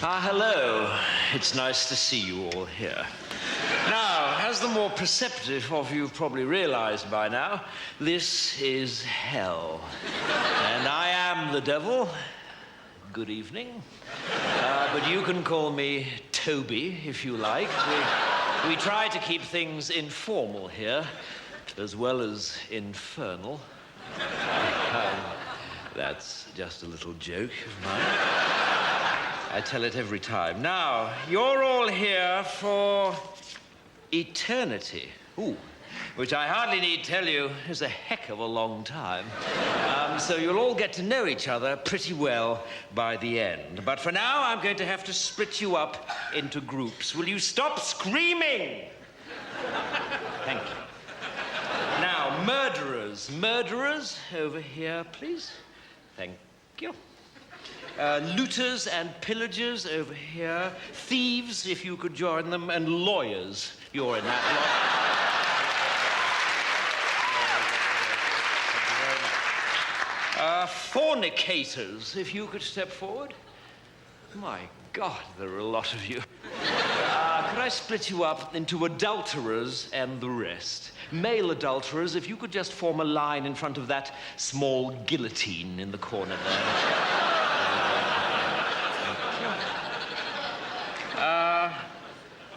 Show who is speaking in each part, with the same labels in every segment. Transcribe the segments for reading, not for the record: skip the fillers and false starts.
Speaker 1: Hello. It's nice to see you all here. Now, as the more perceptive of you probably realized by now, this is hell. And I am the devil. Good evening. But you can call me Toby, if you like. We try to keep things informal here, as well as infernal. That's just a little joke of mine. I tell it every time. Now, you're all here for eternity. Ooh, which I hardly need tell you is a heck of a long time. So you'll all get to know each other pretty well by the end. But for now, I'm going to have to split you up into groups. Will you stop screaming? Thank you. Now, murderers. Murderers, over here, please. Thank you. Looters and pillagers over here. Thieves, if you could join them. And lawyers. You're in that lot. Fornicators, if you could step forward. My God, there are a lot of you. Could I split you up into adulterers and the rest? Male adulterers, if you could just form a line in front of that small guillotine in the corner there.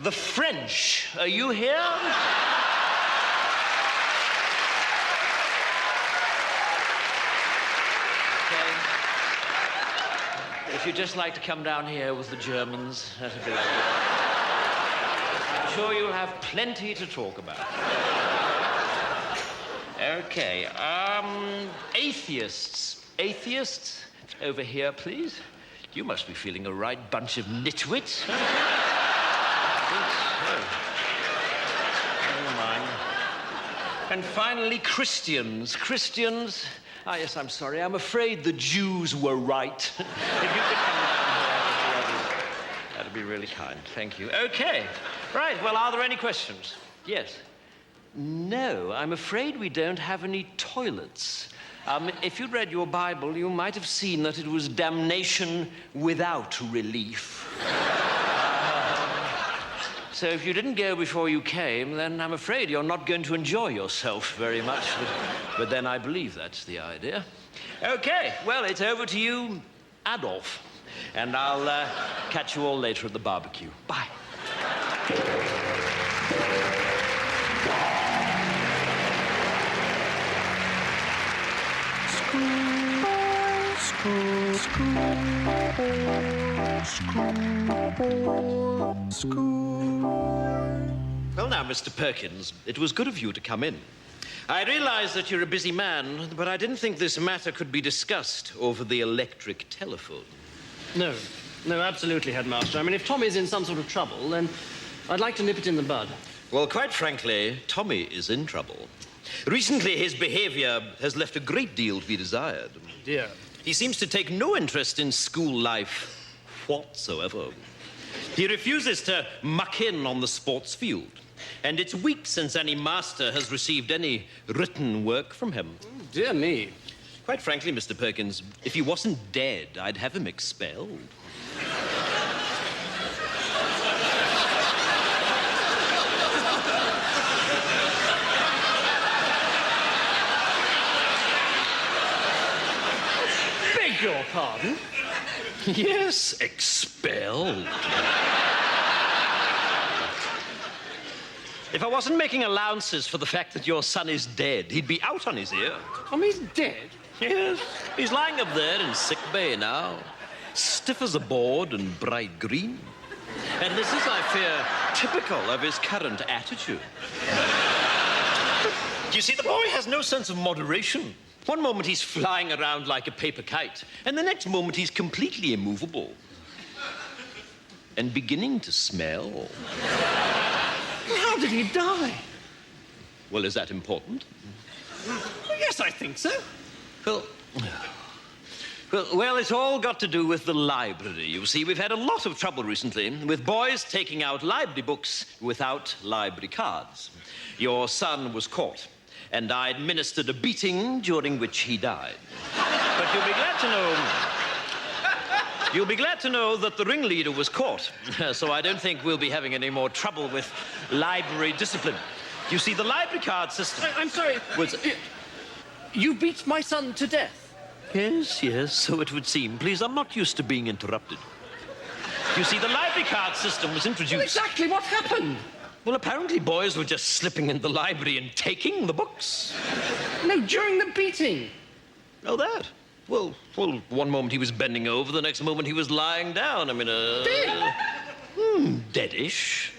Speaker 1: The French, are you here? Okay. If you'd just like to come down here with the Germans, that'd be lovely. I'm sure you'll have plenty to talk about. Okay, atheists. Atheists, over here, please. You must be feeling a right bunch of nitwits. Never mind. And finally, Christians. Christians. Yes, I'm sorry. I'm afraid the Jews were right. If you could come down here, that'd be really kind. Thank you. Okay. Right. Well, are there any questions? Yes. No, I'm afraid we don't have any toilets. If you'd read your Bible, you might have seen that it was damnation without relief. So if you didn't go before you came, then I'm afraid you're not going to enjoy yourself very much. But then I believe that's the idea. Okay, well, it's over to you, Adolf. And I'll catch you all later at the barbecue. Bye. Well, now, Mr. Perkins, it was good of you to come in. I realize that you're a busy man, but I didn't think this matter could be discussed over the electric telephone.
Speaker 2: No, absolutely, Headmaster. I mean, if Tommy's in some sort of trouble, then I'd like to nip it in the bud.
Speaker 1: Well, quite frankly, Tommy is in trouble. Recently, his behavior has left a great deal to be desired.
Speaker 2: Dear.
Speaker 1: He seems to take no interest in school life whatsoever. He refuses to muck in on the sports field. And it's weeks since any master has received any written work from him.
Speaker 2: Dear me.
Speaker 1: Quite frankly, Mr. Perkins, if he wasn't dead, I'd have him expelled.
Speaker 2: Beg your pardon?
Speaker 1: Yes, expelled. If I wasn't making allowances for the fact that your son is dead, he'd be out on his ear.
Speaker 2: Tommy's dead?
Speaker 1: Yes, he's lying up there in sick bay now, stiff as a board and bright green. And this is, I fear, typical of his current attitude. You see, the boy has no sense of moderation. One moment he's flying around like a paper kite, and the next moment he's completely immovable. And beginning to smell.
Speaker 2: How did he die?
Speaker 1: Well, is that important?
Speaker 2: Yes, I think so.
Speaker 1: Well, it's all got to do with the library. You see, we've had a lot of trouble recently with boys taking out library books without library cards. Your son was caught, and I administered a beating during which he died. But you'll be glad to know
Speaker 3: You'll be glad to know that the ringleader was caught, so I don't think we'll be having any more trouble with library discipline. You see, the library card system...
Speaker 2: I'm sorry.
Speaker 3: Was...
Speaker 2: You beat my son to death.
Speaker 3: Yes, so it would seem. Please, I'm not used to being interrupted. You see, the library card system was introduced...
Speaker 2: Well, exactly what happened?
Speaker 3: Well, apparently boys were just slipping in the library and taking the books.
Speaker 2: No, during the beating.
Speaker 3: Oh, that? Well, one moment he was bending over, the next moment he was lying down. I mean, deadish.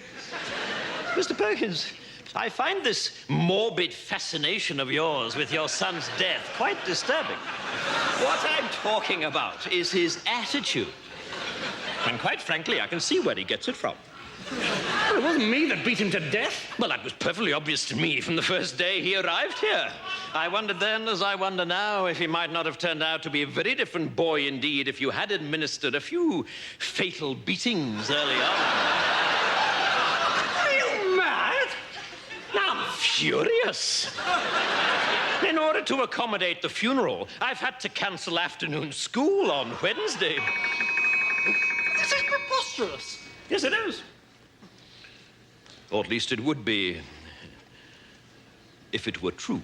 Speaker 3: Mr. Perkins, I find this morbid fascination of yours with your son's death quite disturbing. What I'm talking about is his attitude. And quite frankly, I can see where he gets it from.
Speaker 2: Well, it wasn't me that beat him to death.
Speaker 3: Well, that was perfectly obvious to me from the first day he arrived here. I wondered then, as I wonder now, if he might not have turned out to be a very different boy indeed if you had administered a few fatal beatings early on.
Speaker 2: Are you mad?
Speaker 3: I'm furious. In order to accommodate the funeral, I've had to cancel afternoon school on Wednesday.
Speaker 2: This is preposterous.
Speaker 3: Yes, it is. Or at least it would be if it were true.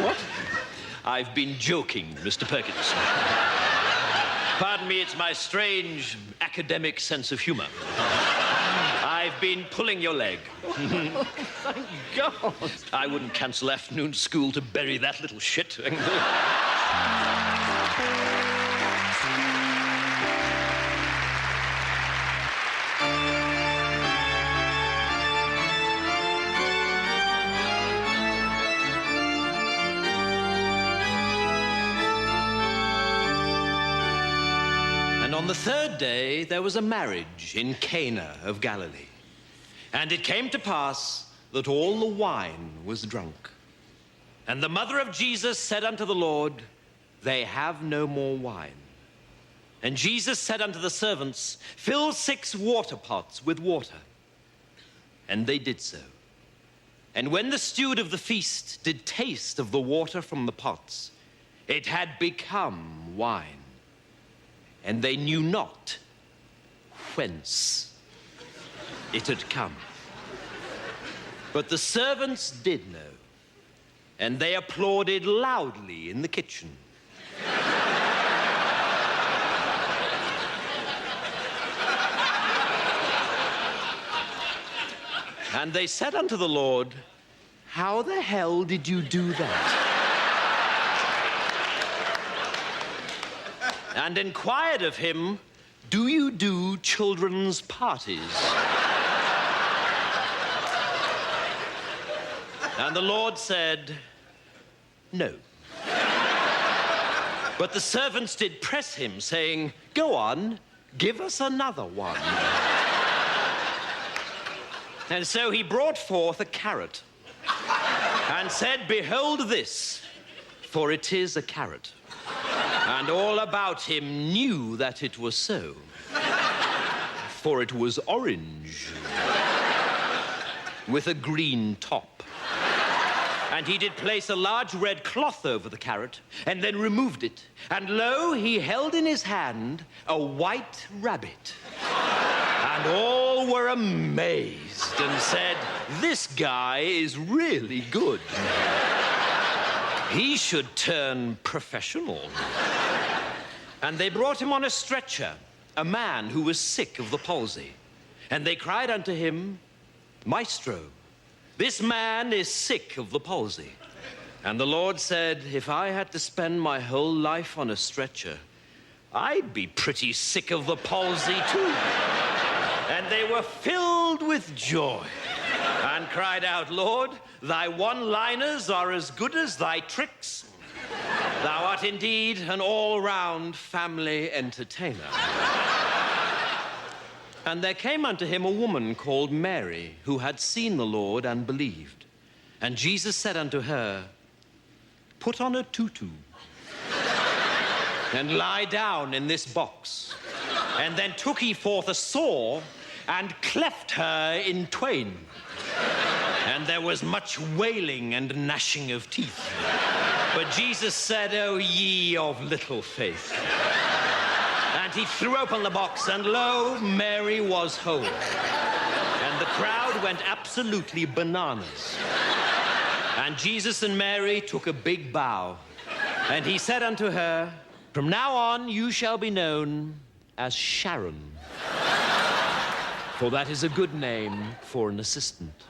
Speaker 2: What?
Speaker 3: I've been joking, Mr. Perkins. Pardon me, it's my strange academic sense of humor. I've been pulling your leg.
Speaker 2: Oh, thank God.
Speaker 3: I wouldn't cancel afternoon school to bury that little shit. And on the third day, there was a marriage in Cana of Galilee. And it came to pass that all the wine was drunk. And the mother of Jesus said unto the Lord, They have no more wine. And Jesus said unto the servants, Fill 6 water pots with water. And they did so. And when the steward of the feast did taste of the water from the pots, it had become wine. And they knew not whence it had come. But the servants did know, and they applauded loudly in the kitchen. And they said unto the Lord, How the hell did you do that? And inquired of him, Do you do children's parties? And the Lord said, No. But the servants did press him, saying, Go on, give us another one. And so he brought forth a carrot and said, Behold this, for it is a carrot. And all about him knew that it was so, for it was orange with a green top. And he did place a large red cloth over the carrot, and then removed it. And lo, he held in his hand a white rabbit. And all were amazed and said, This guy is really good. He should turn professional. And they brought him on a stretcher, a man who was sick of the palsy. And they cried unto him, Maestro, this man is sick of the palsy. And the Lord said, If I had to spend my whole life on a stretcher, I'd be pretty sick of the palsy too. And they were filled with joy and cried out, Lord, thy one-liners are as good as thy tricks. Thou art indeed an all-round family entertainer. And there came unto him a woman called Mary, who had seen the Lord and believed. And Jesus said unto her, Put on a tutu and lie down in this box. And then took he forth a saw and cleft her in twain. And there was much wailing and gnashing of teeth. But Jesus said, "O ye of little faith." And he threw open the box, and lo, Mary was whole. And the crowd went absolutely bananas. And Jesus and Mary took a big bow. And he said unto her, "From now on you shall be known as Sharon. For that is a good name for an assistant."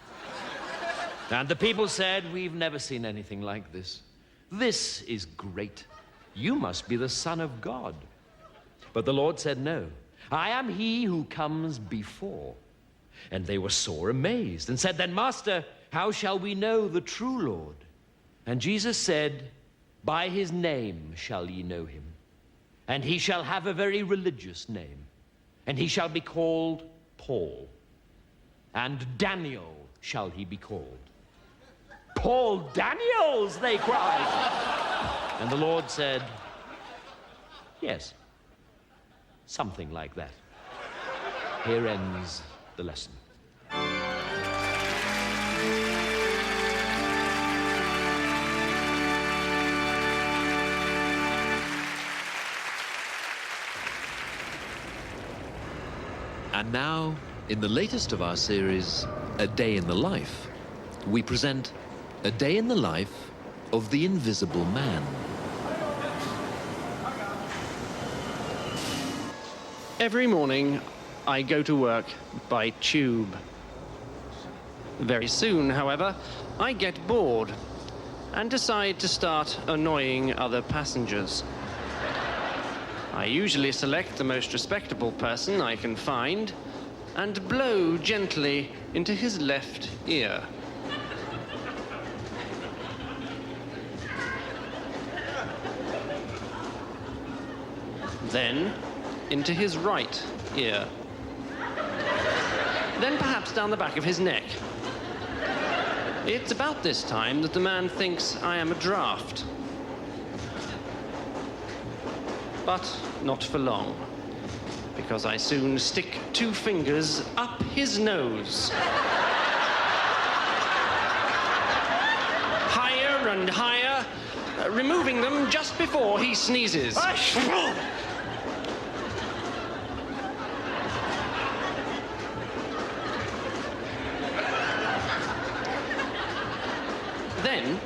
Speaker 3: And the people said, "We've never seen anything like this. This is great. You must be the Son of God." But the Lord said, "No, I am he who comes before." And they were sore amazed and said, "Then, Master, how shall we know the true Lord?" And Jesus said, "By his name shall ye know him. And he shall have a very religious name. And he shall be called Paul. And Daniel shall he be called." "Paul Daniels," they cried. And the Lord said, "Yes, something like that." Here ends the lesson. And now, in the latest of our series, A Day in the Life, we present a day in the life of the Invisible Man.
Speaker 2: Every morning, I go to work by tube. Very soon, however, I get bored and decide to start annoying other passengers. I usually select the most respectable person I can find and blow gently into his left ear. Then into his right ear. Then perhaps down the back of his neck. It's about this time that the man thinks I am a draft. But not for long, because I soon stick 2 fingers up his nose. Higher and higher, removing them just before he sneezes. Then,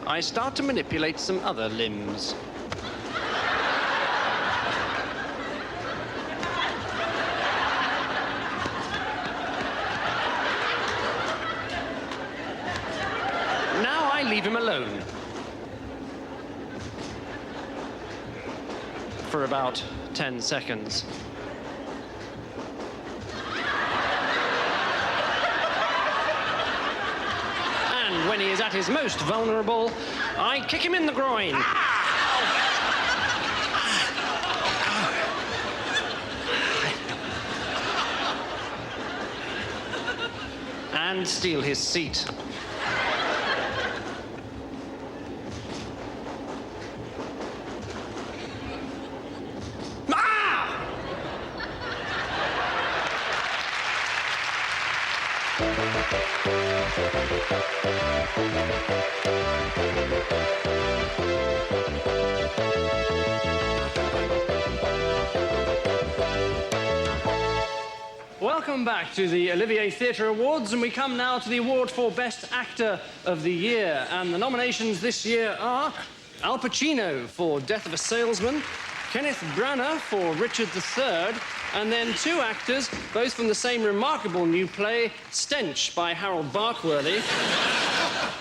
Speaker 2: I start to manipulate some other limbs. Now I leave him alone. For about 10 seconds. And when he is at his most vulnerable, I kick him in the groin. And steal his seat. Welcome back to the Olivier Theatre Awards, and we come now to the award for Best Actor of the Year. And the nominations this year are Al Pacino for Death of a Salesman, Kenneth Branagh for Richard III, and then 2 actors, both from the same remarkable new play, Stench by Harold Barkworthy.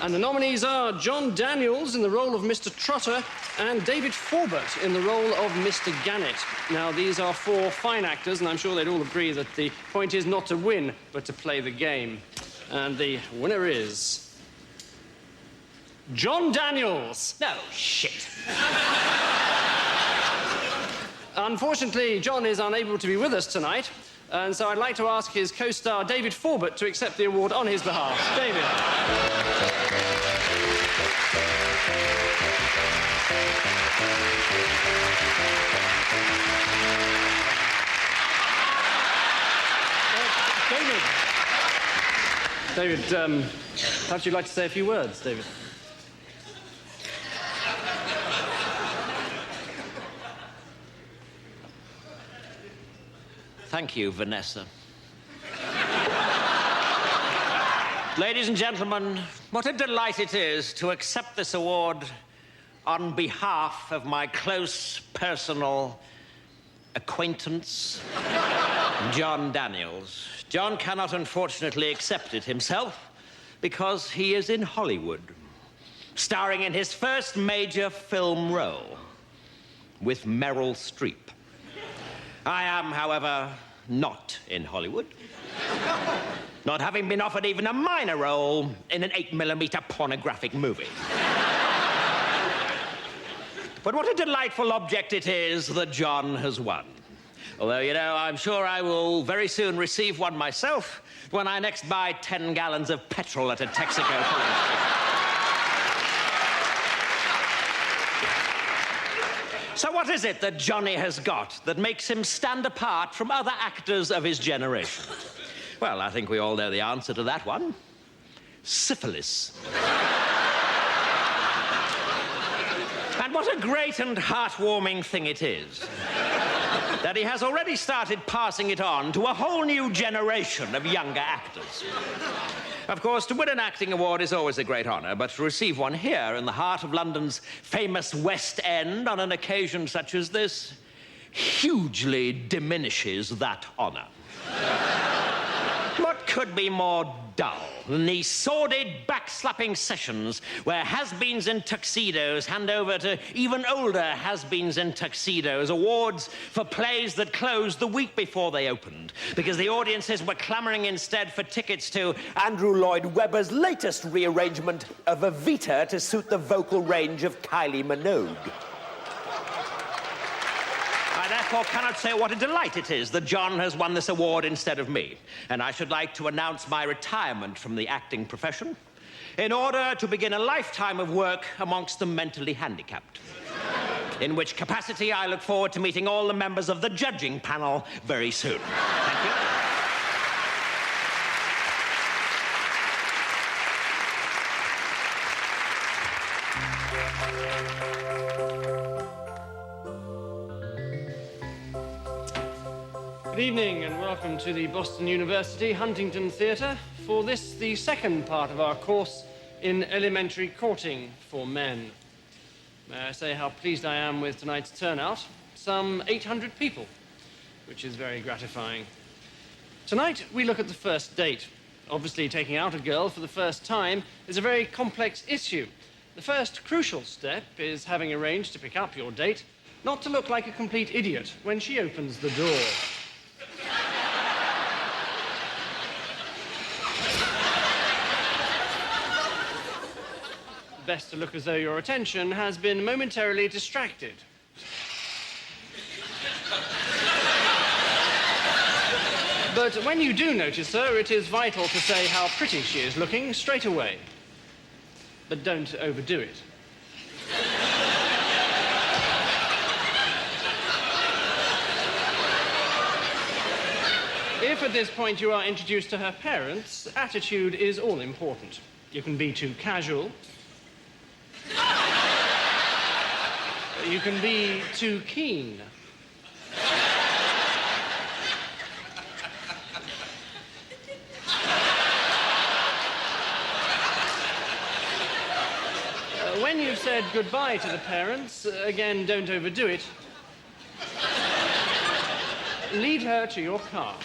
Speaker 2: And the nominees are John Daniels in the role of Mr. Trotter and David Forbert in the role of Mr. Gannett. Now, these are 4 fine actors, and I'm sure they'd all agree that the point is not to win, but to play the game. And the winner is John Daniels.
Speaker 3: No, shit.
Speaker 2: Unfortunately, John is unable to be with us tonight, and so I'd like to ask his co-star David Forbert to accept the award on his behalf. David. David, perhaps you'd like to say a few words, David.
Speaker 1: Thank you, Vanessa. Ladies and gentlemen, what a delight it is to accept this award on behalf of my close personal acquaintance, John Daniels. John cannot, unfortunately, accept it himself because he is in Hollywood, starring in his first major film role with Meryl Streep. I am, however, not in Hollywood, not having been offered even a minor role in an 8mm pornographic movie. But what a delightful object it is that John has won. Although, you know, I'm sure I will very soon receive one myself when I next buy 10 gallons of petrol at a Texaco filling station. So what is it that Johnny has got that makes him stand apart from other actors of his generation? Well, I think we all know the answer to that one. Syphilis. And what a great and heartwarming thing it is that he has already started passing it on to a whole new generation of younger actors. Of course, to win an acting award is always a great honor, but to receive one here in the heart of London's famous West End on an occasion such as this hugely diminishes that honor. What could be more dull than these sordid, backslapping sessions where has-beens in tuxedos hand over to even older has-beens in tuxedos awards for plays that closed the week before they opened because the audiences were clamoring instead for tickets to Andrew Lloyd Webber's latest rearrangement of Evita to suit the vocal range of Kylie Minogue. I therefore cannot say what a delight it is that John has won this award instead of me. And I should like to announce my retirement from the acting profession in order to begin a lifetime of work amongst the mentally handicapped. In which capacity I look forward to meeting all the members of the judging panel very soon. Thank you.
Speaker 2: Good evening and welcome to the Boston University Huntington Theatre for this, the second part of our course in elementary courting for men. May I say how pleased I am with tonight's turnout? Some 800 people, which is very gratifying. Tonight we look at the first date. Obviously, taking out a girl for the first time is a very complex issue. The first crucial step is having arranged to pick up your date, not to look like a complete idiot when she opens the door. Best to look as though your attention has been momentarily distracted. But when you do notice her, it is vital to say how pretty she is looking straight away. But don't overdo it. If at this point you are introduced to her parents, attitude is all important. You can be too casual. You can be too keen. When you've said goodbye to the parents, again, don't overdo it. Lead her to your car.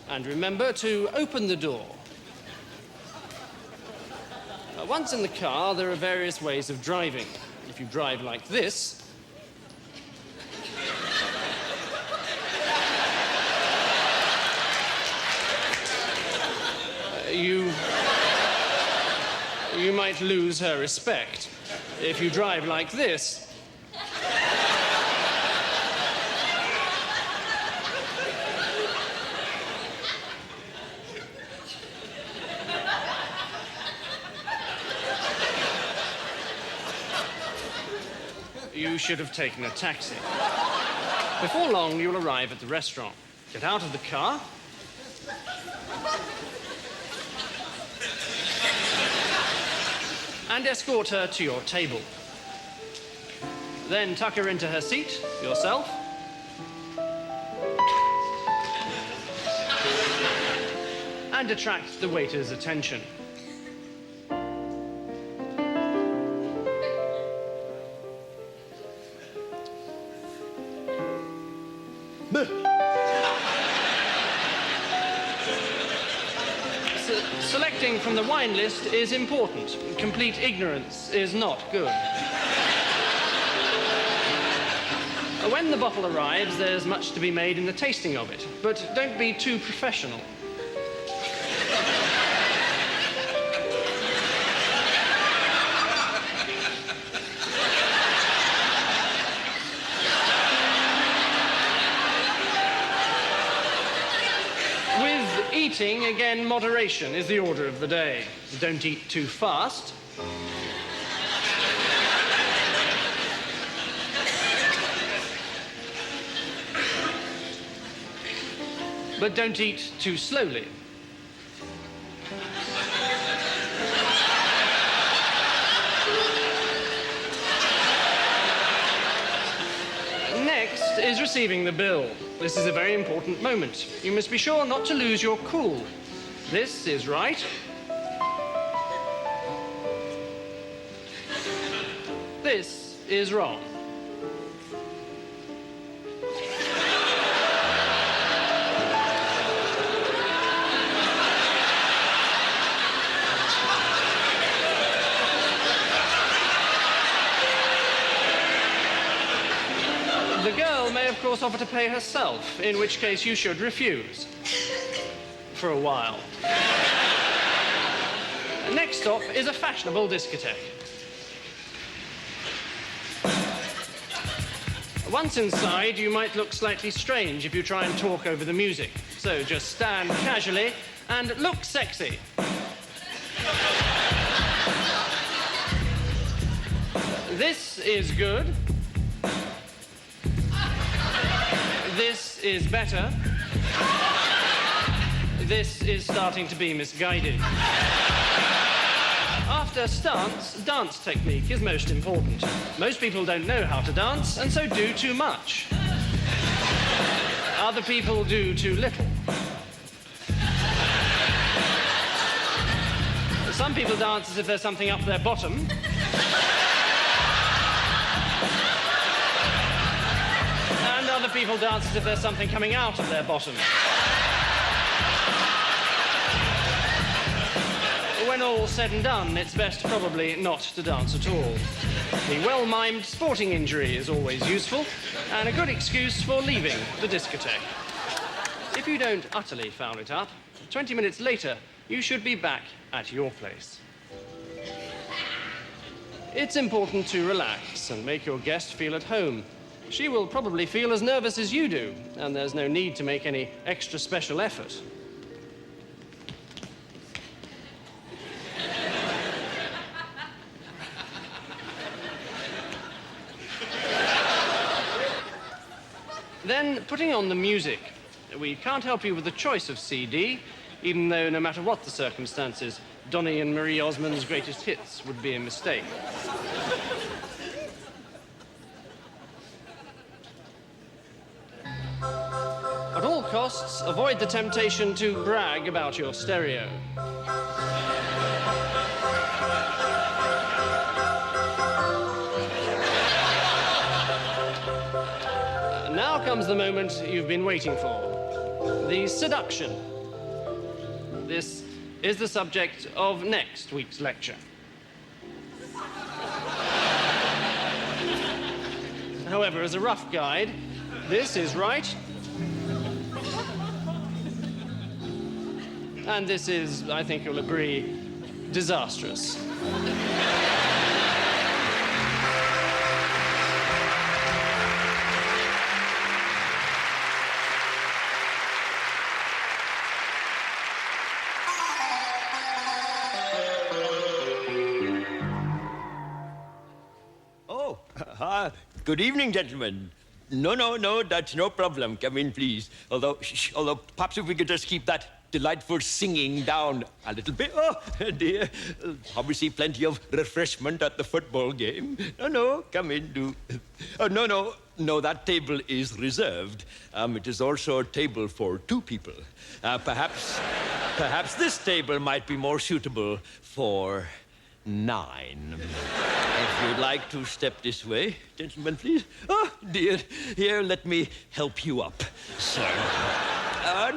Speaker 2: And remember to open the door. Once in the car, there are various ways of driving. If you drive like this, you might lose her respect. If you drive like this, you should have taken a taxi. Before long, you'll arrive at the restaurant. Get out of the car. And escort her to your table. Then tuck her into her seat, yourself. and attract the waiter's attention. Selecting from the wine list is important. Complete ignorance is not good. When the bottle arrives, there's much to be made in the tasting of it, but don't be too professional. With eating, again, moderation is the order of the day. Don't eat too fast. But don't eat too slowly. Next is receiving the bill. This is a very important moment. You must be sure not to lose your cool. This is right. This is wrong. The girl may, of course, offer to pay herself, in which case you should refuse. For a while. Next stop is a fashionable discotheque. Once inside, you might look slightly strange if you try and talk over the music. So just stand casually and look sexy. This is good. This is better. This is starting to be misguided. After stance, dance technique is most important. Most people don't know how to dance, and so do too much. Other people do too little. Some people dance as if there's something up their bottom. And other people dance as if there's something coming out of their bottom. When all's said and done, it's best probably not to dance at all. The well-mimed sporting injury is always useful, and a good excuse for leaving the discotheque. If you don't utterly foul it up, 20 minutes later, you should be back at your place. It's important to relax and make your guest feel at home. She will probably feel as nervous as you do, and there's no need to make any extra special effort. Then, putting on the music. We can't help you with the choice of CD, even though no matter what the circumstances, Donny and Marie Osmond's greatest hits would be a mistake. At all costs, avoid the temptation to brag about your stereo. Now comes the moment you've been waiting for. The seduction. This is the subject of next week's lecture. However, as a rough guide, this is right. And this is, I think you'll agree, disastrous.
Speaker 4: Good evening, gentlemen. No, that's no problem. Come in, please. Although perhaps if we could just keep that delightful singing down a little bit. Oh, dear. Obviously, plenty of refreshment at the football game. No, come in, do. Oh, no, that table is reserved. It is also a table for 2 people. Perhaps this table might be more suitable for 9. If you'd like to step this way, gentlemen, please. Oh, dear. Here, let me help you up, sir.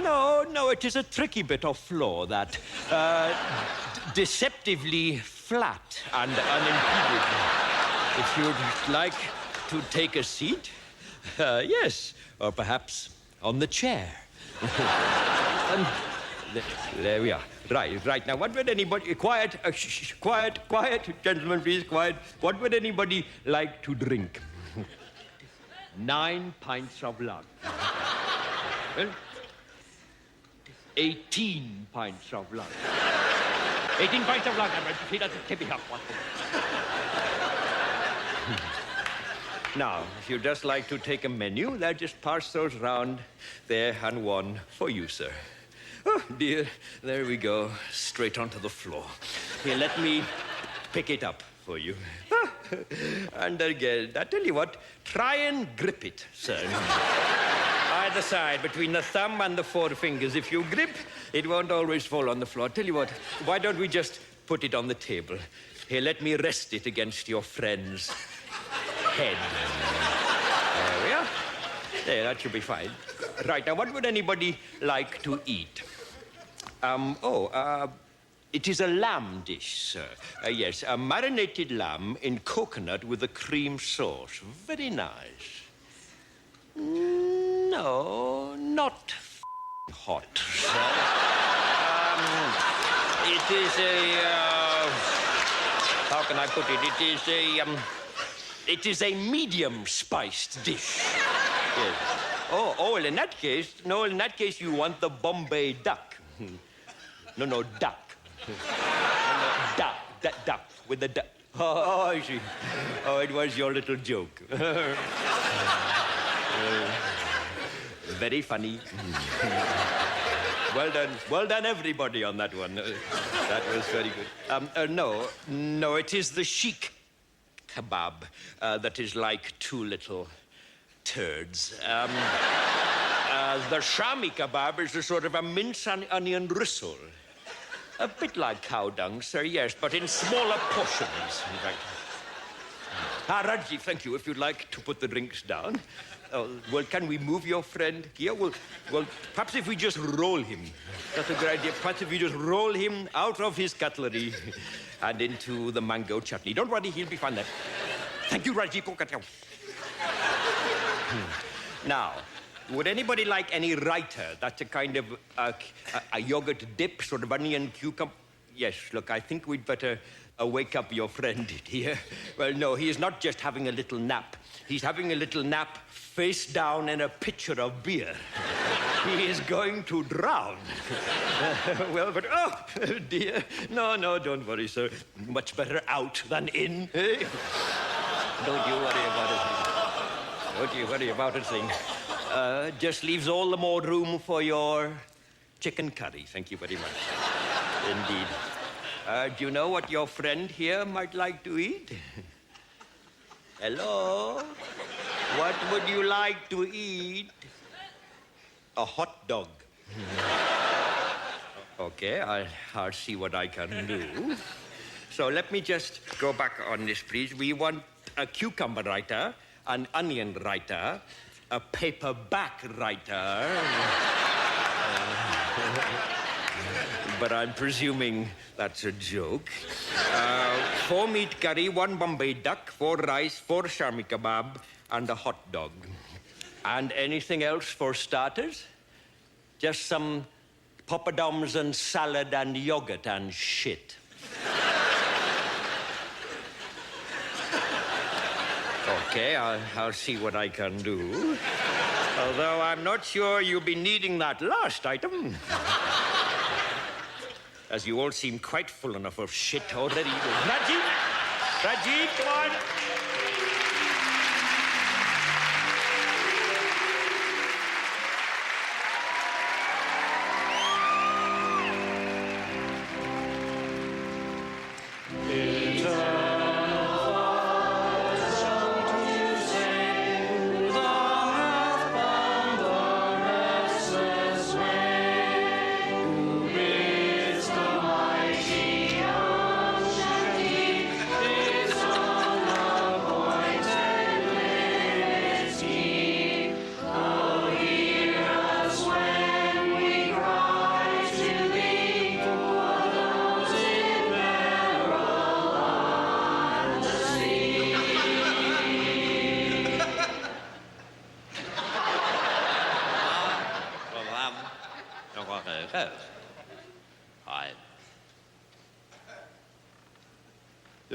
Speaker 4: No, it is a tricky bit of floor that deceptively flat and unimpeded. If you'd like to take a seat, yes, or perhaps on the chair. And there we are. Right. Now, what would anybody... Quiet, quiet, gentlemen, please, quiet. What would anybody like to drink? 9 pints of lager. Well, 18 pints of lager. 18 pints of lager, right? That's tipping up. Now, if you'd just like to take a menu, they'll just pass those round there, and one for you, sir. Oh, dear. There we go. Straight onto the floor. Here, let me pick it up for you. And again, I tell you what, try and grip it, sir. Either side, between the thumb and the 4 fingers. If you grip, it won't always fall on the floor. Tell you what, why don't we just put it on the table? Here, let me rest it against your friend's head. There we are. There, that should be fine. Right, now, what would anybody like to eat? It is a lamb dish, sir. Yes, a marinated lamb in coconut with a cream sauce. Very nice. No, not hot, sir. It is how can I put it? It is a medium-spiced dish. Yes. Oh, well, in that case, you want the Bombay duck. No, duck. Duck, with the duck. Oh, I see. Oh, it was your little joke. Very funny. Well done, everybody, on that one. That was very good. No, it is the sheikh kebab that is like 2 little turds. The shami kebab is a sort of a mince and onion risol. A bit like cow dung, sir, yes, but in smaller portions. Right. Rajiv, thank you. If you'd like to put the drinks down. Well, can we move your friend here? Well, perhaps if we just roll him. That's a good idea. Perhaps if we just roll him out of his cutlery and into the mango chutney. Don't worry, he'll be fine there. Thank you, Rajiv. Now, would anybody like any raita? That's a kind of a yogurt dip, sort of onion cucumber. Yes, look, I think we'd better wake up your friend here. Well, no, he is not just having a little nap. He's having a little nap face down in a pitcher of beer. He is going to drown. Well, but, oh, dear. No, don't worry, sir. Much better out than in. Eh? Don't you worry about it. Don't you worry about a thing. Just leaves all the more room for your chicken curry. Thank you very much. Indeed. Do you know what your friend here might like to eat? Hello? What would you like to eat? A hot dog. Okay, I'll see what I can do. So let me just go back on this, please. We want a cucumber raita, an onion raita, a paperback raita. But I'm presuming that's a joke. 4 meat curry, 1 Bombay duck, 4 rice, 4 shami kebab, and a hot dog. And anything else for starters? Just some poppadoms and salad and yogurt and shit. Okay, I'll see what I can do. Although I'm not sure you'll be needing that last item. As you all seem quite full enough of shit already. Rajiv, come on.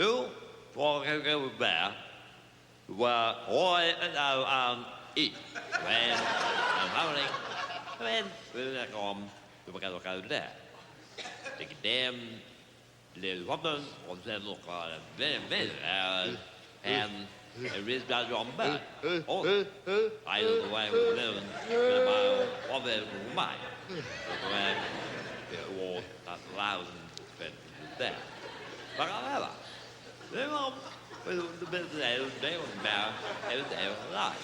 Speaker 3: you walk over there where I eat when I'm howling. When we're going to go there. The damn little woman was then look very and it is that on back. Oh, I don't know why we live in my other mind. When it was 1,000 there. But however, they were with the bit they were about everything was alive.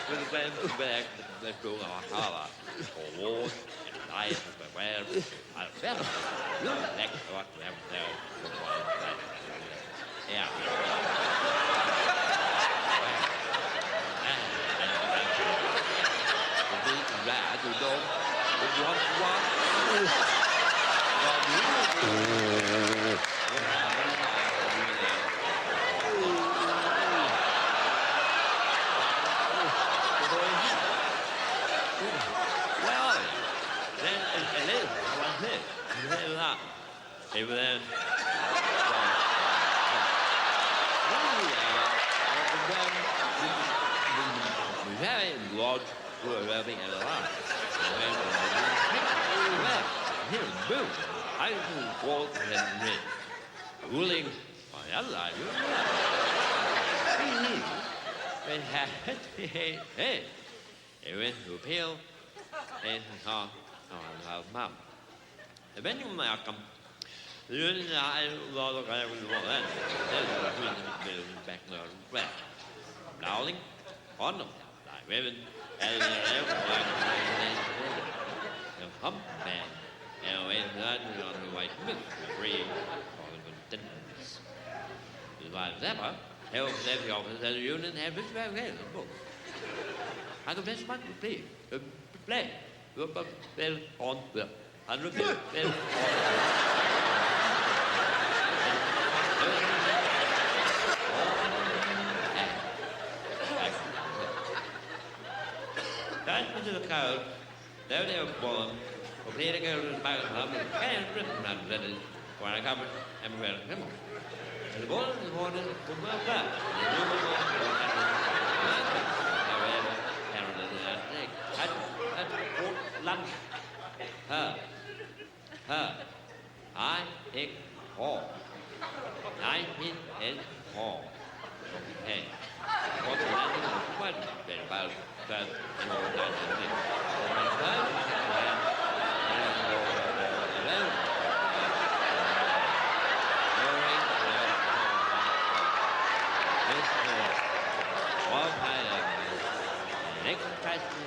Speaker 3: With the back, they go on Harvard, or Ward, and I where I felt you next to what we have there. Yeah. The big rat, you know, then, we have Lord who are rubbing at the line. Here, boom, I will walk and ring. Ruling on the other line, when hey, he went to appeal and saw on mom. Eventually, Malcolm. Back Dowling, on them, like women, and hump man, and when that on the white milk, free, or the tendons. The line Zappa, help the office as a union have this very well, book. I the best man to play, well, on the 100 well, That was the code. There they were born. For here to go to the back of the hub, and written that is where I covered and read him. And the border is born in the well back. The human was however, Harold is that thing. At Port Lunch. Her. I take all. 19 is all. Okay. What's the matter with what? Then about that and all that and this. Next question,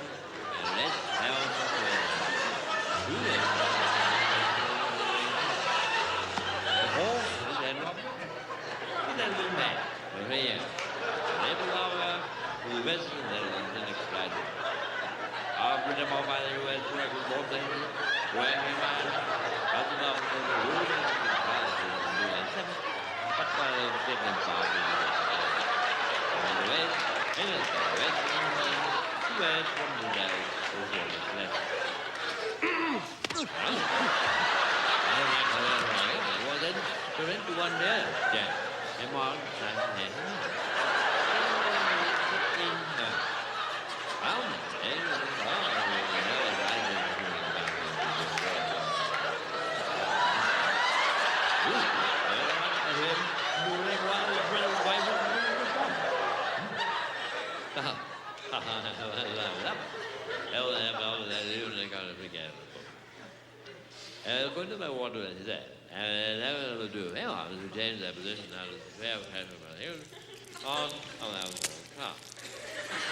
Speaker 3: let's help do this. Then we met. We're here. Little longer, we visited the next slide. After them all by the U.S. record, both things, where we might, but the love of the rules and the policies of the U.S. But while they were sitting inside the U.S. On the west, in the west, U.S. from the south, was what is left. I don't like how they're right. It was then turned into one day. Yeah. And Mark, go to my water and that. And that will do. Hang on, to change that position out of the fair on our top.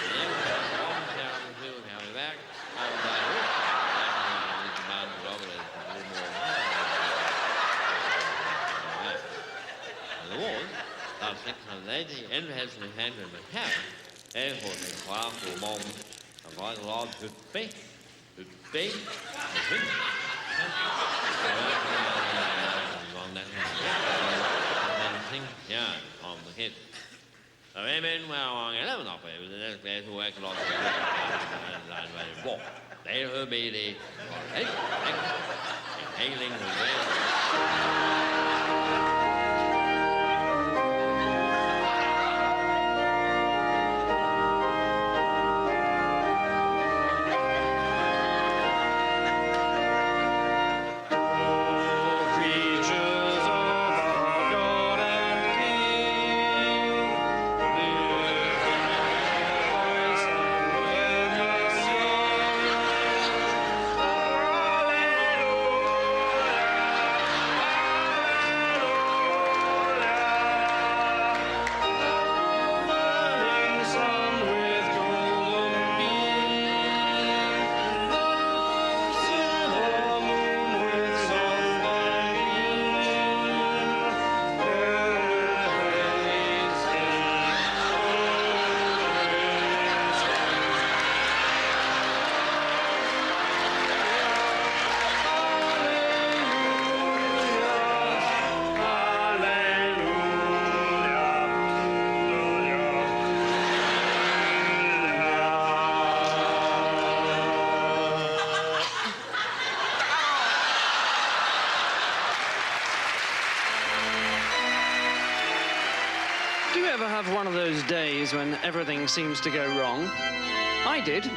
Speaker 3: And then we have all the terrible people coming back. All the time. And the walls are 680 and has an hand in the town. And for the cloud for a moment, a lot of laws should be. Yeah, on the head.
Speaker 5: women were among 11 operators in this place who worked along the line by the war. They will be the hailing
Speaker 2: Do you ever have one of those days when everything seems to go wrong? I did.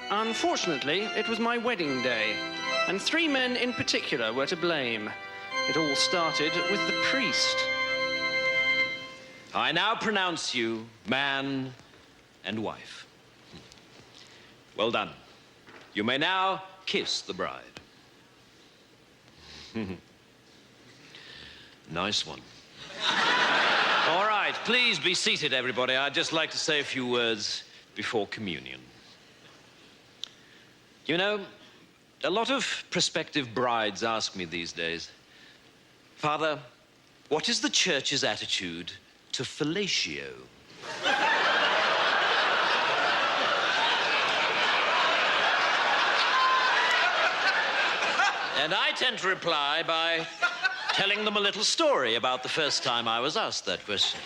Speaker 2: Unfortunately, it was my wedding day, and 3 men in particular were to blame. It all started with the priest.
Speaker 3: I now pronounce you man and wife. Well done. You may now kiss the bride. Nice one. All right, please be seated, everybody. I'd just like to say a few words before communion. You know, a lot of prospective brides ask me these days, Father, what is the church's attitude to fellatio? And I tend to reply by telling them a little story about the first time I was asked that question.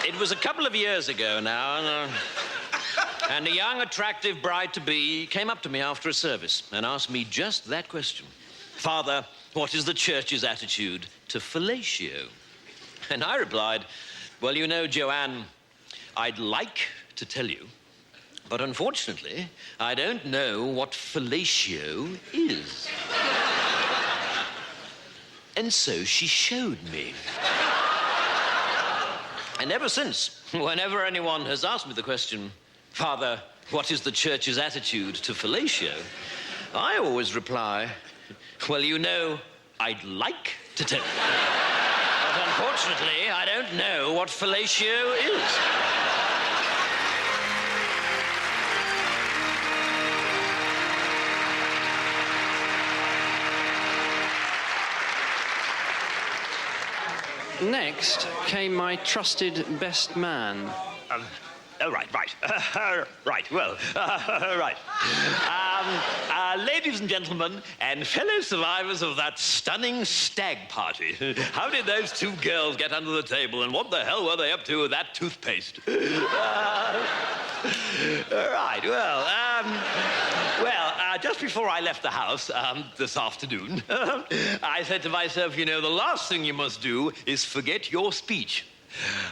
Speaker 3: It was a couple of years ago now, and a young, attractive bride-to-be came up to me after a service and asked me just that question. Father, what is the church's attitude to fellatio? And I replied, well, you know, Joanne, I'd like to tell you, but unfortunately, I don't know what fellatio is. And so she showed me. And ever since, whenever anyone has asked me the question, Father, what is the church's attitude to fellatio? I always reply, well, you know, I'd like to tell you. But unfortunately, I don't know what fellatio is.
Speaker 2: Next came my trusted best man.
Speaker 3: Ladies and gentlemen, and fellow survivors of that stunning stag party, how did those 2 girls get under the table, and what the hell were they up to with that toothpaste? Just before I left the house this afternoon, I said to myself, you know, the last thing you must do is forget your speech.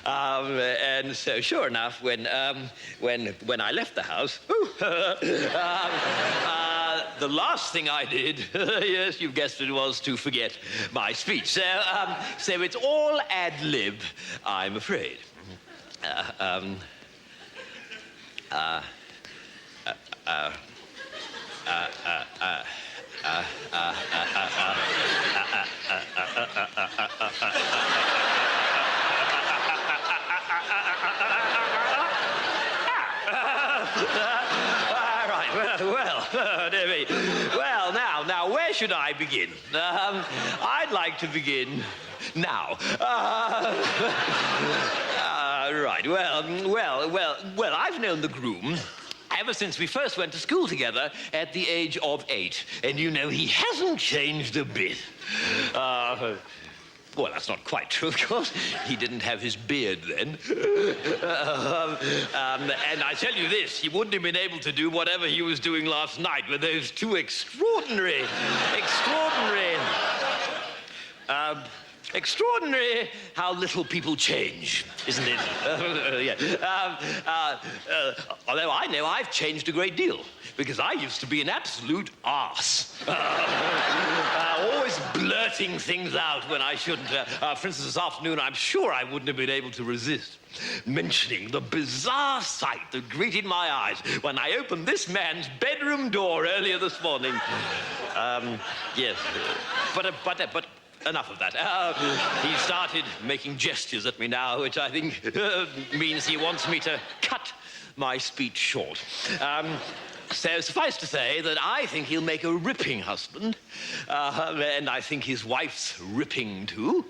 Speaker 3: And so, sure enough, when I left the house, the last thing I did, yes, you guessed it, was to forget my speech. So it's all ad lib, I'm afraid. Now, where should I begin? I'd like to begin now. Right. Well, I've known the groom ever since we first went to school together at the age of 8. And you know, he hasn't changed a bit. Well, that's not quite true, of course. He didn't have his beard then. And I tell you this, he wouldn't have been able to do whatever he was doing last night with those two extraordinary how little people change, isn't it? Although I know I've changed a great deal, because I used to be an absolute arse. Always blurting things out when I shouldn't. For instance, this afternoon, I'm sure I wouldn't have been able to resist mentioning the bizarre sight that greeted my eyes when I opened this man's bedroom door earlier this morning. Yes, but enough of that. He started making gestures at me now, which I think means he wants me to cut my speech short. So suffice to say that I think he'll make a ripping husband, and I think his wife's ripping too,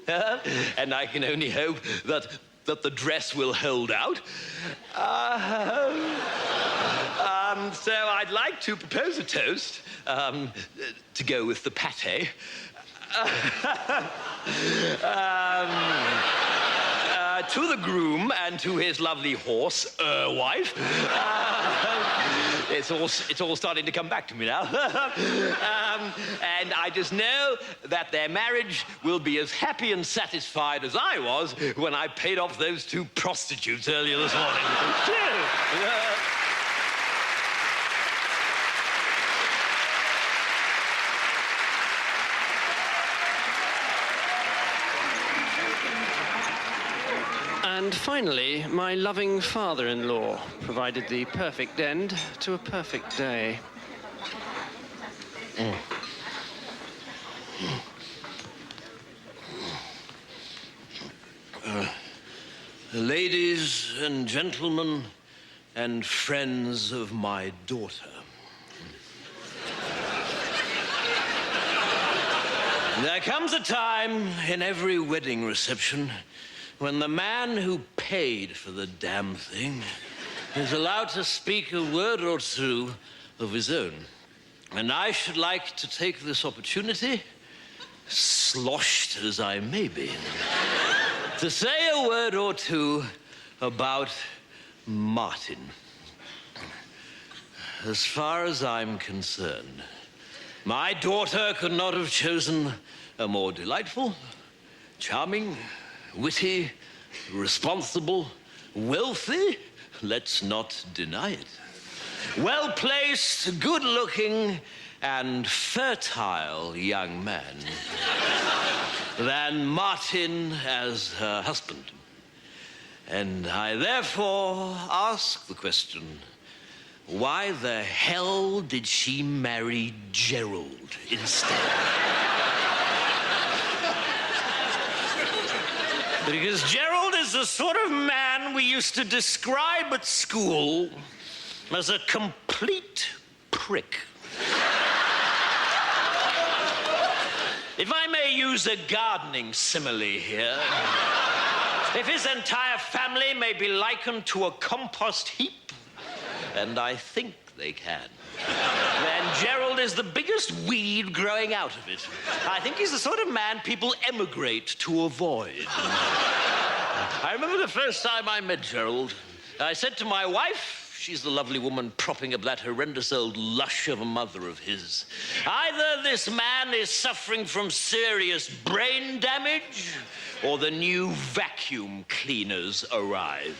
Speaker 3: and I can only hope that the dress will hold out. So I'd like to propose a toast to go with the pate. To the groom and to his lovely horse, wife. It's all starting to come back to me now. And I just know that their marriage will be as happy and satisfied as I was when I paid off those two prostitutes earlier this morning.
Speaker 2: And finally, my loving father-in-law provided the perfect end to a perfect day.
Speaker 3: Ladies and gentlemen and friends of my daughter. There comes a time in every wedding reception when the man who paid for the damn thing is allowed to speak a word or two of his own. And I should like to take this opportunity, sloshed as I may be, to say a word or two about Martin. As far as I'm concerned, my daughter could not have chosen a more delightful, charming, witty, responsible, wealthy, let's not deny it, well-placed, good-looking, and fertile young man than Martin as her husband. And I therefore ask the question, why the hell did she marry Gerald instead? Because Gerald is the sort of man we used to describe at school as a complete prick. If I may use a gardening simile here, if his entire family may be likened to a compost heap, and I think they can, then Gerald is the biggest weed growing out of it. I think he's the sort of man people emigrate to avoid. I remember the first time I met Gerald. I said to my wife, she's the lovely woman propping up that horrendous old lush of a mother of his, either this man is suffering from serious brain damage, or the new vacuum cleaners arrived.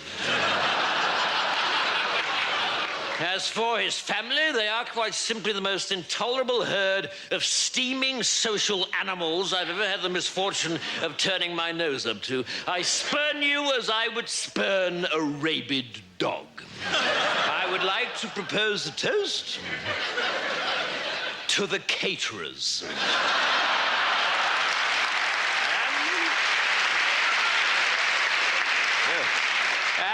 Speaker 3: As for his family, they are quite simply the most intolerable herd of steaming social animals I've ever had the misfortune of turning my nose up to. I spurn you as I would spurn a rabid dog. I would like to propose a toast to the caterers.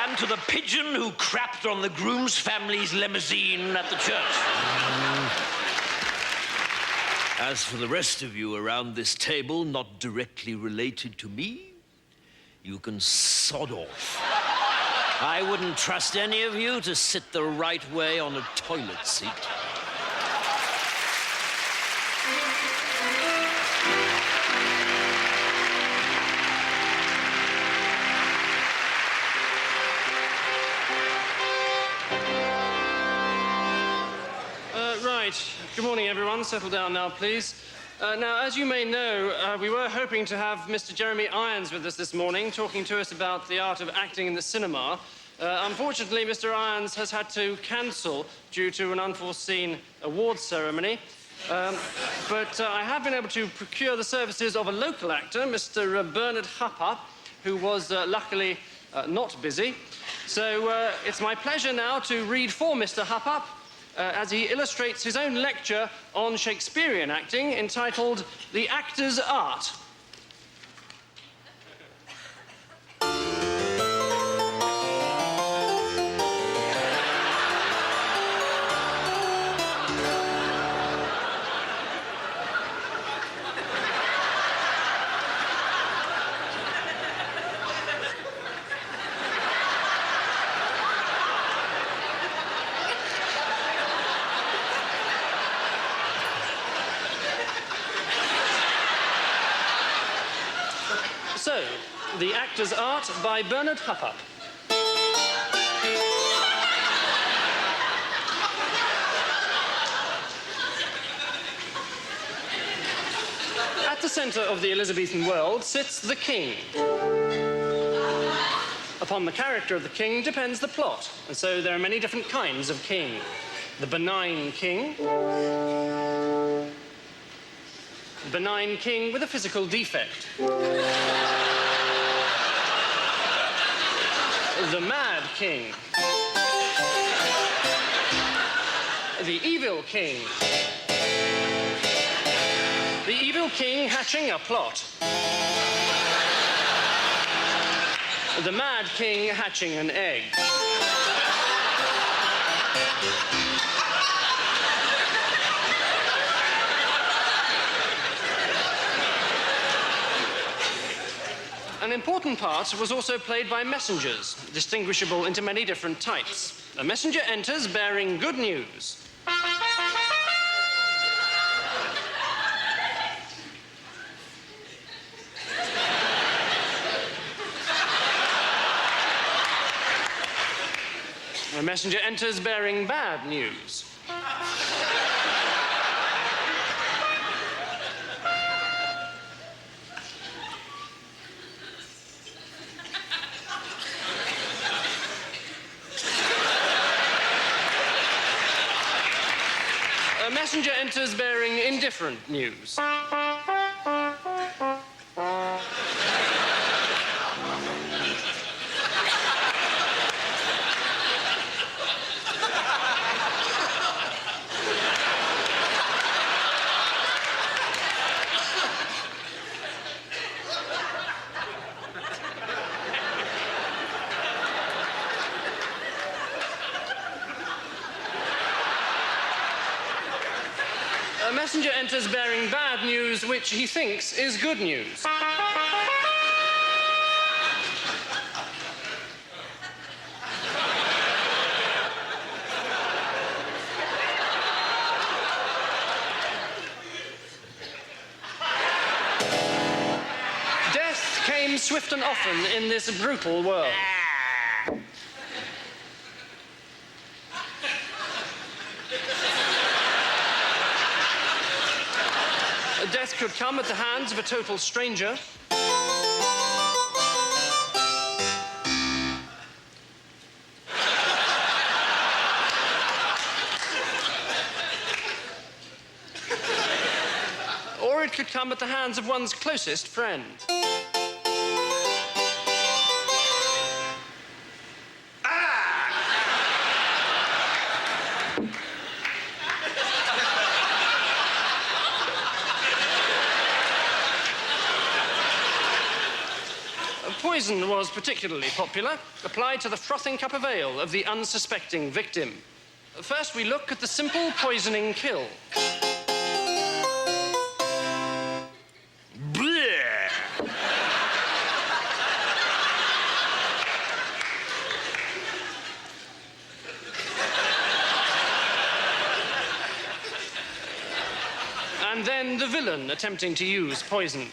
Speaker 3: And to the pigeon who crapped on the groom's family's limousine at the church. As for the rest of you around this table, not directly related to me, you can sod off.
Speaker 5: I wouldn't trust any of you to sit the right way on a toilet seat.
Speaker 2: Right. Good morning, everyone. Settle down now, please. Now, as you may know, we were hoping to have Mr. Jeremy Irons with us this morning, talking to us about the art of acting in the cinema. Unfortunately, Mr. Irons has had to cancel due to an unforeseen awards ceremony. But I have been able to procure the services of a local actor, Mr. Bernard Huppup, who was luckily not busy. So it's my pleasure now to read for Mr. Huppup as he illustrates his own lecture on Shakespearean acting entitled The Actor's Art. So, The Actor's Art by Bernard Huppup. At the centre of the Elizabethan world sits the king. Upon the character of the king depends the plot, and so there are many different kinds of king. The benign king with a physical defect. The mad king. The evil king. The evil king hatching a plot. The mad king hatching an egg. An important part was also played by messengers, distinguishable into many different types. A messenger enters bearing good news. A messenger enters bearing bad news. A messenger enters bearing indifferent news. A messenger enters bearing bad news, which he thinks is good news. Death came swift and often in this brutal world. Death could come at the hands of a total stranger. Or it could come at the hands of one's closest friend. Poison was particularly popular, applied to the frothing cup of ale of the unsuspecting victim. First, we look at the simple poisoning kill. And then the villain attempting to use poison.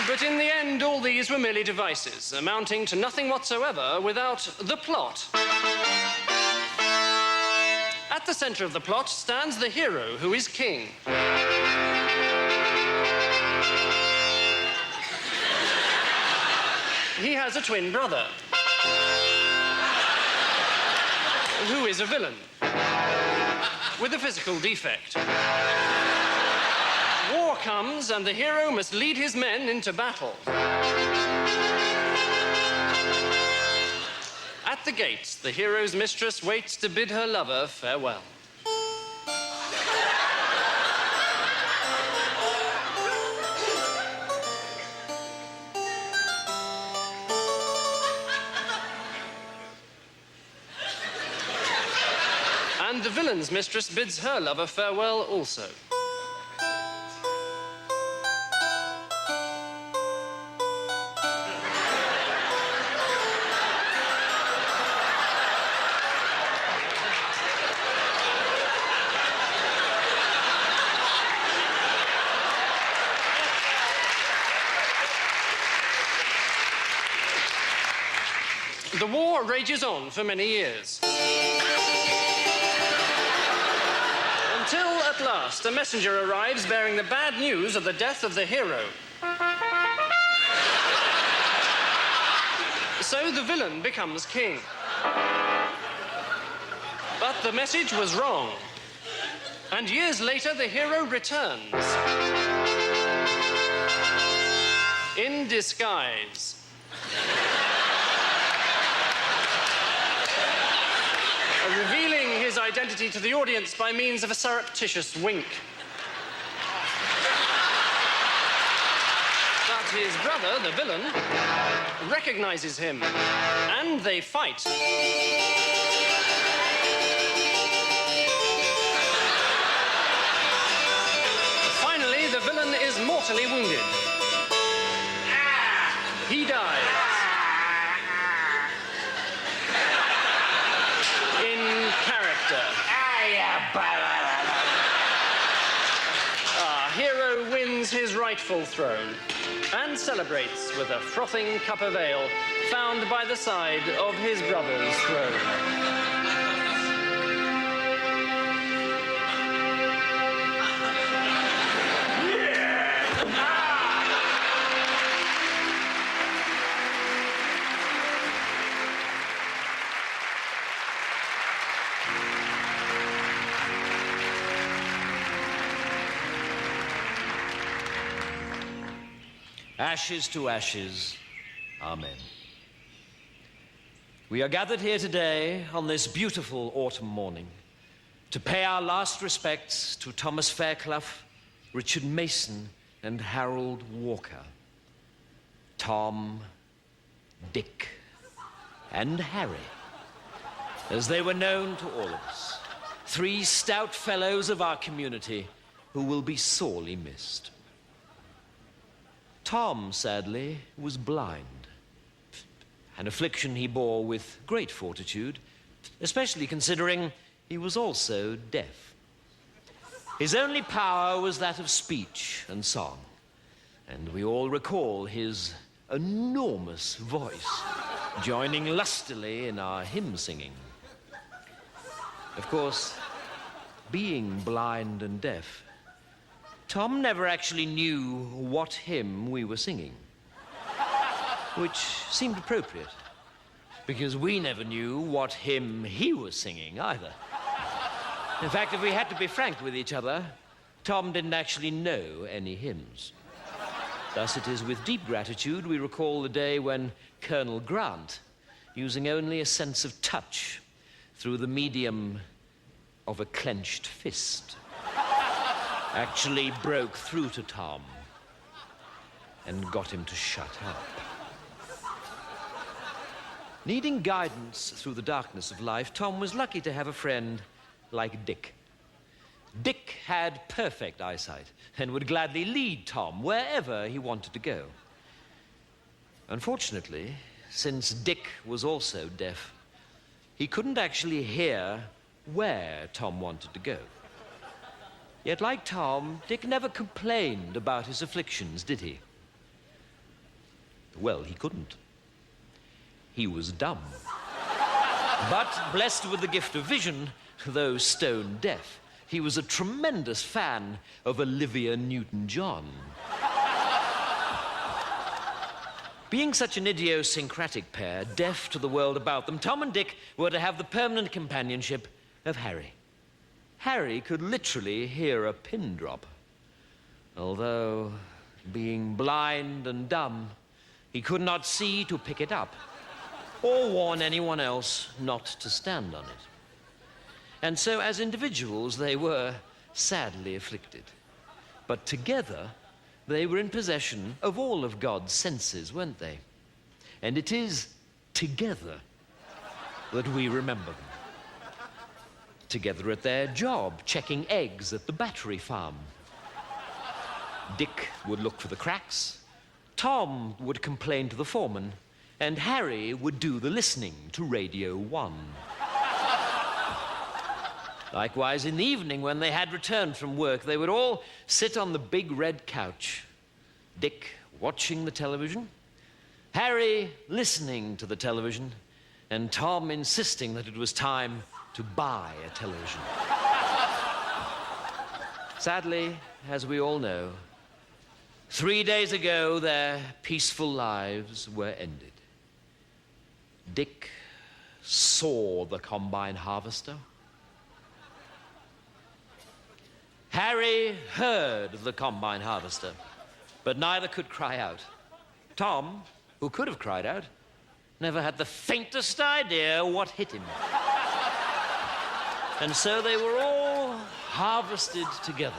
Speaker 2: But in the end, all these were merely devices, amounting to nothing whatsoever without the plot. At the center of the plot stands the hero, who is king. He has a twin brother, who is a villain, with a physical defect. War comes, and the hero must lead his men into battle. At the gates, the hero's mistress waits to bid her lover farewell. And the villain's mistress bids her lover farewell also. The war rages on for many years. Until, at last, a messenger arrives bearing the bad news of the death of the hero. So the villain becomes king. But the message was wrong. And years later, the hero returns. In disguise. Revealing his identity to the audience by means of a surreptitious wink. But his brother, the villain, recognizes him, and they fight. Finally, the villain is mortally wounded. He dies. Our hero wins his rightful throne and celebrates with a frothing cup of ale found by the side of his brother's throne.
Speaker 3: Ashes to ashes, amen. We are gathered here today on this beautiful autumn morning to pay our last respects to Thomas Fairclough, Richard Mason, and Harold Walker. Tom, Dick, and Harry, as they were known to all of us. 3 stout fellows of our community who will be sorely missed. Tom, sadly, was blind, an affliction he bore with great fortitude, especially considering he was also deaf. His only power was that of speech and song, and we all recall his enormous voice joining lustily in our hymn singing. Of course, being blind and deaf, Tom never actually knew what hymn we were singing, which seemed appropriate, because we never knew what hymn he was singing either. In fact, if we had to be frank with each other, Tom didn't actually know any hymns. Thus, it is with deep gratitude we recall the day when Colonel Grant, using only a sense of touch through the medium of a clenched fist, actually broke through to Tom and got him to shut up. Needing guidance through the darkness of life, Tom was lucky to have a friend like Dick. Dick had perfect eyesight and would gladly lead Tom wherever he wanted to go. Unfortunately, since Dick was also deaf, he couldn't actually hear where Tom wanted to go. Yet, like Tom, Dick never complained about his afflictions, did he? Well, he couldn't. He was dumb. But blessed with the gift of vision, though stone deaf, he was a tremendous fan of Olivia Newton-John. Being such an idiosyncratic pair, deaf to the world about them, Tom and Dick were to have the permanent companionship of Harry. Harry could literally hear a pin drop. Although, being blind and dumb, he could not see to pick it up or warn anyone else not to stand on it. And so, as individuals, they were sadly afflicted. But together, they were in possession of all of God's senses, weren't they? And it is together that we remember them. Together at their job, checking eggs at the battery farm. Dick would look for the cracks, Tom would complain to the foreman, and Harry would do the listening to Radio 1. Likewise, in the evening, when they had returned from work, they would all sit on the big red couch. Dick watching the television, Harry listening to the television, and Tom insisting that it was time to buy a television. Sadly, as we all know, 3 days ago, their peaceful lives were ended. Dick saw the combine harvester. Harry heard of the combine harvester, but neither could cry out. Tom, who could have cried out, never had the faintest idea what hit him. And so they were all harvested together,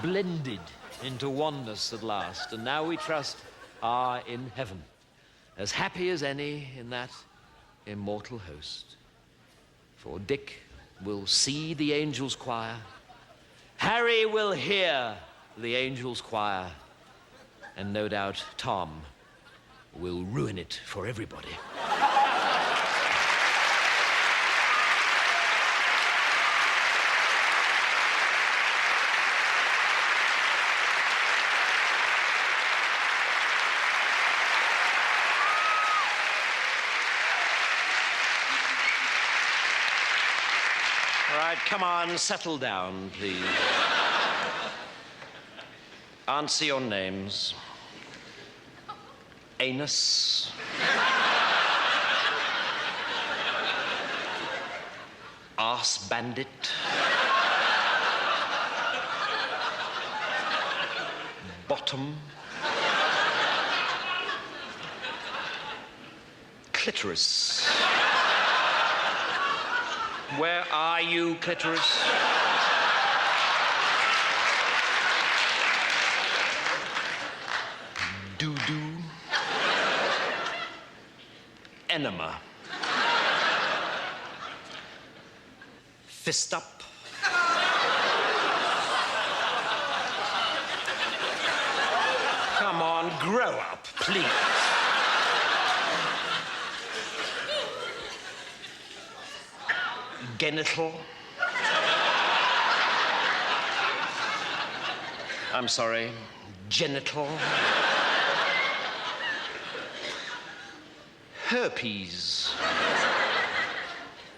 Speaker 3: blended into oneness at last, and now we trust are in heaven, as happy as any in that immortal host. For Dick will see the angels' choir, Harry will hear the angels' choir, and no doubt Tom will ruin it for everybody. All right, come on, settle down, please. Answer your names. Anus. Arse bandit. Bottom. Clitoris. Where are you, clitoris? Doo-doo. Enema. Fist up. Come on, grow up, please. Genital. I'm sorry, genital. Herpes.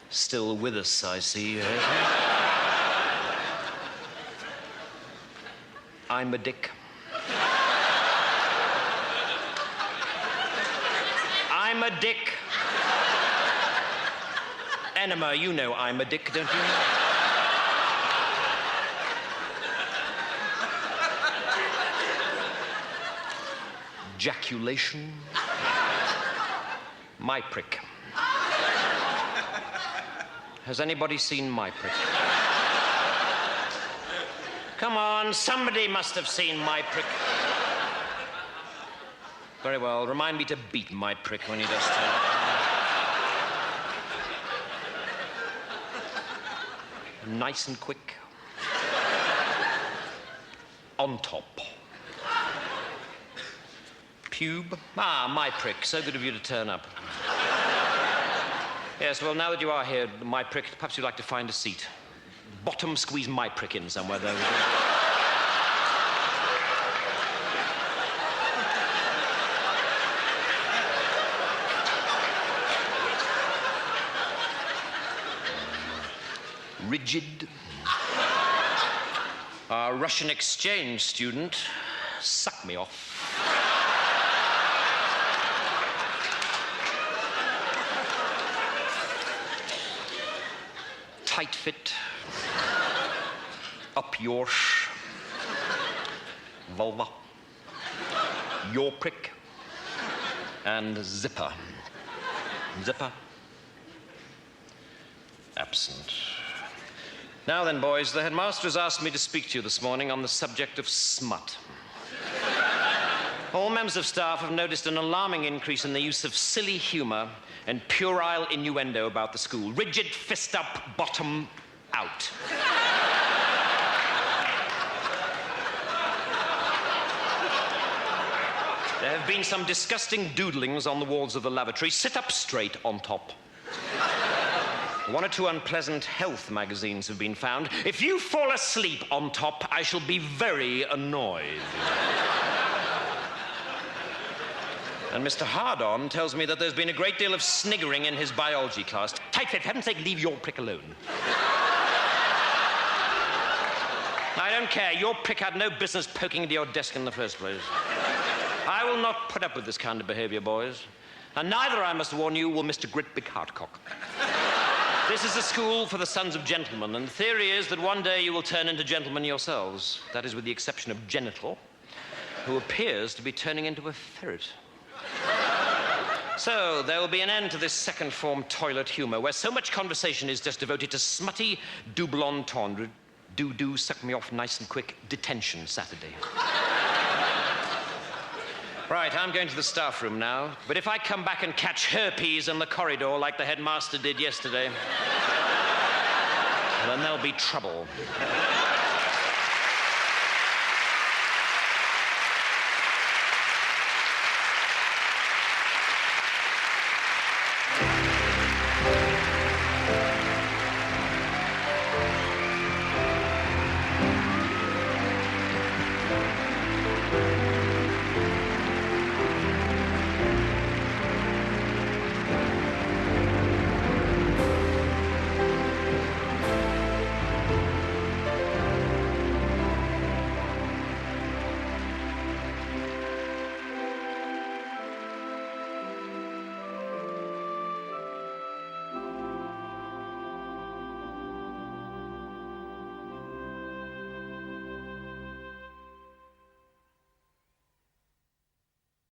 Speaker 3: Still with us, I see. I'm a dick. I'm a dick. Enema, you know I'm a dick, don't you? Ejaculation. My prick. Has anybody seen my prick? Come on, somebody must have seen my prick. Very well, remind me to beat my prick when he does turn up. nice and quick. On top. Pube. Ah, my prick. So good of you to turn up. Yes, well, now that you are here, my prick, perhaps you'd like to find a seat. Bottom squeeze my prick in somewhere, though. Rigid. Our Russian exchange student, suck me off. Tight fit. Up your vulva. Your prick. And zipper. Zipper. Absent. Now then, boys, the headmaster has asked me to speak to you this morning on the subject of smut. All members of staff have noticed an alarming increase in the use of silly humor and puerile innuendo about the school. Rigid, fist up, bottom out. There have been some disgusting doodlings on the walls of the lavatory. Sit up straight on top. One or two unpleasant health magazines have been found. If you fall asleep on top, I shall be very annoyed. And Mr. Hardon tells me that there's been a great deal of sniggering in his biology class. Tight-fit, for heaven's sake, leave your prick alone. I don't care. Your prick had no business poking into your desk in the first place. I will not put up with this kind of behavior, boys. And neither, I must warn you, will Mr. Grit Big Heartcock. This is a school for the sons of gentlemen, and the theory is that one day you will turn into gentlemen yourselves. That is with the exception of Genital, who appears to be turning into a ferret. So, there will be an end to this second form toilet humor, where so much conversation is just devoted to smutty, double entendre, do, suck me off nice and quick, detention Saturday. Right, I'm going to the staff room now, but if I come back and catch herpes in the corridor like the headmaster did yesterday, then there'll be trouble.